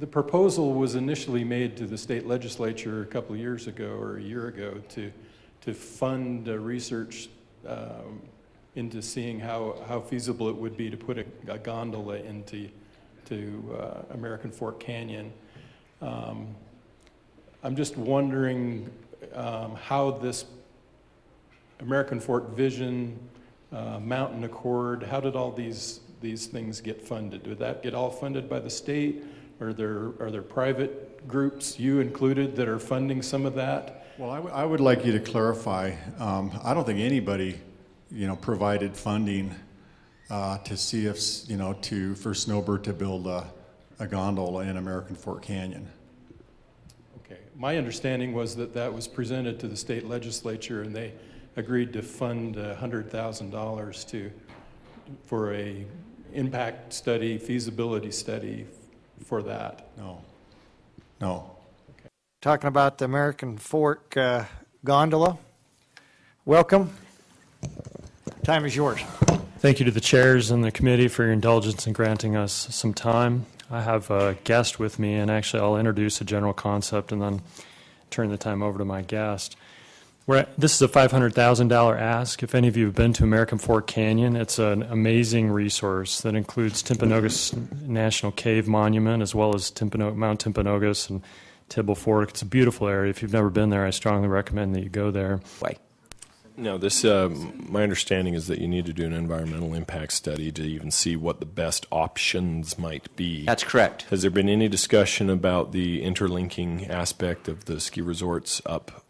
the proposal was initially made to the state legislature a couple of years ago or a year ago to fund research into seeing how feasible it would be to put a gondola into American Fork Canyon. I'm just wondering how this American Fork Vision, Mountain Accord, how did all these things get funded? Did that get all funded by the state? Are there private groups, you included, that are funding some of that? Well, I would like you to clarify. I don't think anybody, provided funding to see if, for Snowbird to build a gondola in American Fork Canyon. Okay, my understanding was that was presented to the state legislature, and they agreed to fund $100,000 for a impact study, feasibility study for that. No. Okay. Talking about the American Fork gondola. Welcome. Time is yours. Thank you to the chairs and the committee for your indulgence in granting us some time. I have a guest with me, and actually I'll introduce a general concept and then turn the time over to my guest. This is a $500,000 ask. If any of you have been to American Fork Canyon, it's an amazing resource that includes Timpanogos National Cave Monument as well as Mount Timpanogos and Tibble Fork. It's a beautiful area. If you've never been there, I strongly recommend that you go there. No, my understanding is that you need to do an environmental impact study to even see what the best options might be. That's correct. Has there been any discussion about the interlinking aspect of the ski resorts up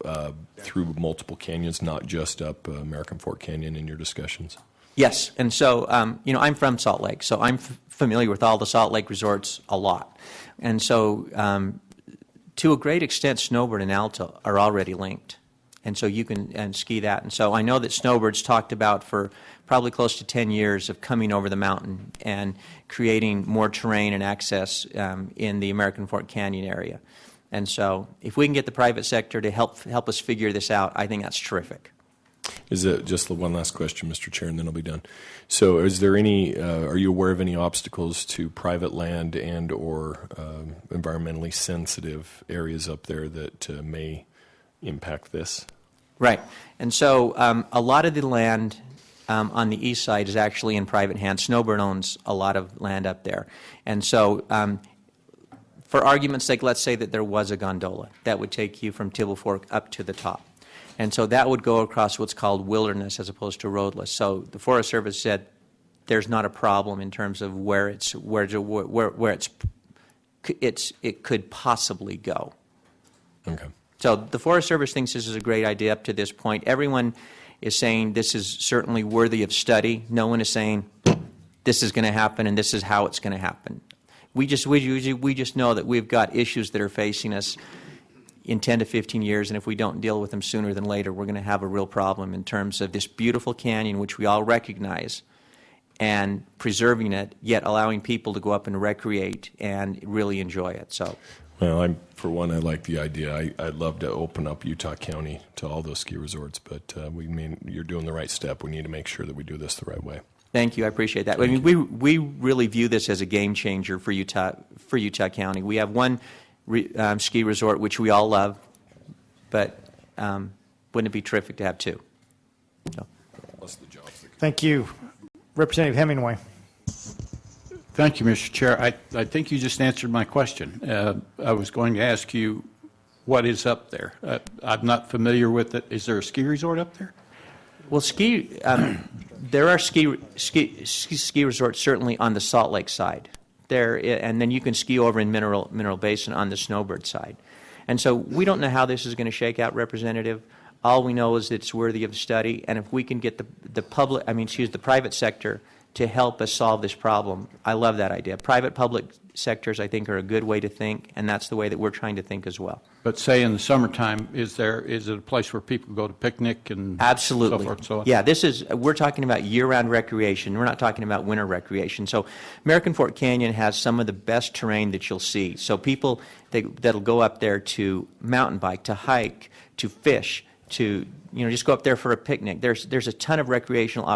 through multiple canyons, not just up American Fork Canyon in your discussions? Yes, and so, I'm from Salt Lake, so I'm familiar with all the Salt Lake resorts a lot. And so, to a great extent, Snowbird and Alto are already linked. And so you can ski that. And so I know that Snowbird's talked about for probably close to 10 years of coming over the mountain and creating more terrain and access in the American Fork Canyon area. And so if we can get the private sector to help us figure this out, I think that's terrific. Is it just one last question, Mr. Chair, and then I'll be done. So is there any, are you aware of any obstacles to private land and or environmentally sensitive areas up there that may impact this? Right. And so a lot of the land on the east side is actually in private hands. Snowbird owns a lot of land up there. And so for argument's sake, let's say that there was a gondola that would take you from Tibble Fork up to the top. And so that would go across what's called wilderness as opposed to roadless. So the Forest Service said there's not a problem in terms of where it could possibly go. Okay. So the Forest Service thinks this is a great idea up to this point. Everyone is saying this is certainly worthy of study. No one is saying this is going to happen and this is how it's going to happen. We just know that we've got issues that are facing us in 10 to 15 years, and if we don't deal with them sooner than later, we're going to have a real problem in terms of this beautiful canyon, which we all recognize, and preserving it, yet allowing people to go up and recreate and really enjoy it. So. Well, for one, I like the idea. I'd love to open up Utah County to all those ski resorts, but you're doing the right step. We need to make sure that we do this the right way. Thank you. I appreciate that. I mean, we really view this as a game changer for Utah County. We have one ski resort which we all love, but wouldn't it be terrific to have two? So. Plus the jobs. Thank you, Representative Hemingway. Thank you, Mr. Chair. I think you just answered my question. I was going to ask you what is up there. I'm not familiar with it. Is there a ski resort up there? Well, there are ski resorts certainly on the Salt Lake side. And then you can ski over in Mineral Basin on the Snowbird side. And so we don't know how this is going to shake out, Representative. All we know is it's worthy of study, and if we can get the private sector to help us solve this problem, I love that idea. Private-public sectors, I think, are a good way to think, and that's the way that we're trying to think as well. But say in the summertime, is it a place where people go to picnic and Absolutely. so forth and so on? Yeah, we're talking about year-round recreation. We're not talking about winter recreation. So American Fork Canyon has some of the best terrain that you'll see. So people that'll go up there to mountain bike, to hike, to fish, to just go up there for a picnic. There's a ton of recreational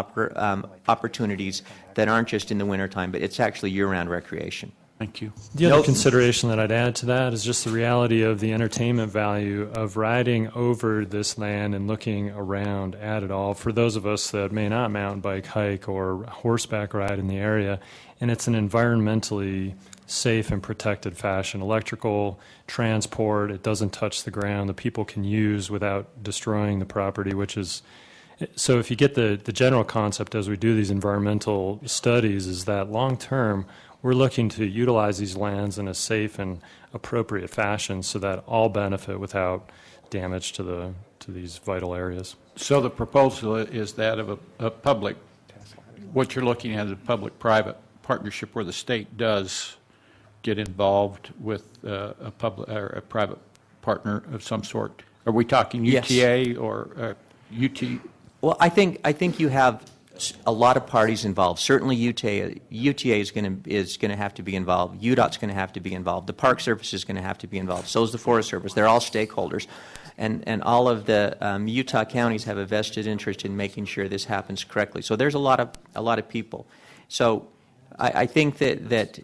opportunities that aren't just in the wintertime, but it's actually year-round recreation. Thank you. The other Nope. consideration that I'd add to that is just the reality of the entertainment value of riding over this land and looking around at it all. For those of us that may not mountain bike, hike, or horseback ride in the area, and it's an environmentally safe and protected fashion. Electrical transport, it doesn't touch the ground. The people can use without destroying the property, which is so if you get the general concept as we do these environmental studies is that long term we're looking to utilize these lands in a safe and appropriate fashion so that all benefit without damage to these vital areas. So the proposal is that of a public, what you're looking at is a public-private partnership where the state does get involved with a public or a private partner of some sort. Are we talking Yes. UTA or UT? Well, I think you have a lot of parties involved. Certainly UTA is going to have to be involved. UDOT's going to have to be involved. The Park Service is going to have to be involved. So is the Forest Service. They're all stakeholders. And all of the Utah counties have a vested interest in making sure this happens correctly. So there's a lot of people. So I think that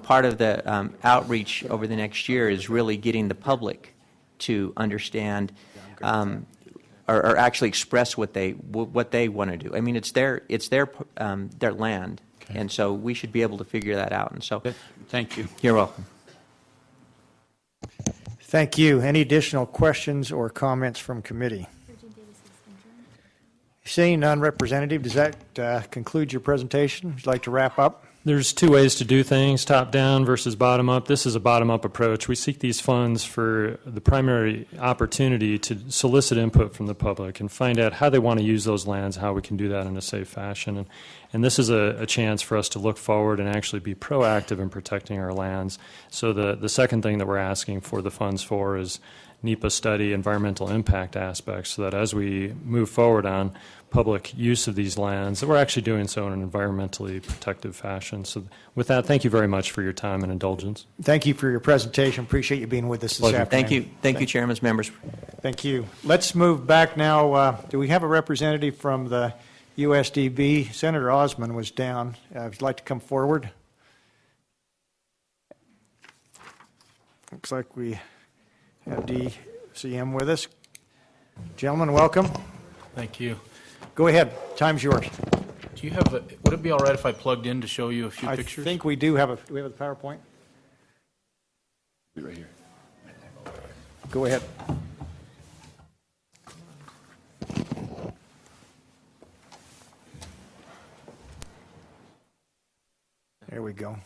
part of the outreach over the next year is really getting the public to understand or actually express what they want to do. I mean, it's their land, Okay. and so we should be able to figure that out. And so, Thank you. you're welcome. Thank you. Any additional questions or comments from committee? Seeing none, Representative, does that conclude your presentation? Would you like to wrap up? There's two ways to do things, top-down versus bottom-up. This is a bottom-up approach. We seek these funds for the primary opportunity to solicit input from the public and find out how they want to use those lands, how we can do that in a safe fashion. And this is a chance for us to look forward and actually be proactive in protecting our lands. So the second thing that we're asking for the funds for is NEPA study, environmental impact aspects, so that as we move forward on public use of these lands, that we're actually doing so in an environmentally protective fashion. So with that, thank you very much for your time and indulgence. Thank you for your presentation. Appreciate you being with us this Pleasure. afternoon. Thank you, Chairman's members. Thank you. Let's move back now. Do we have a representative from the USDB? Senator Osmond was down. Would you like to come forward? Looks like we have DCM with us. Gentlemen, welcome. Thank you. Go ahead. Time's yours. Do you have would it be all right if I plugged in to show you a few I pictures? think we do have a PowerPoint. Be right here. Go ahead. There we go.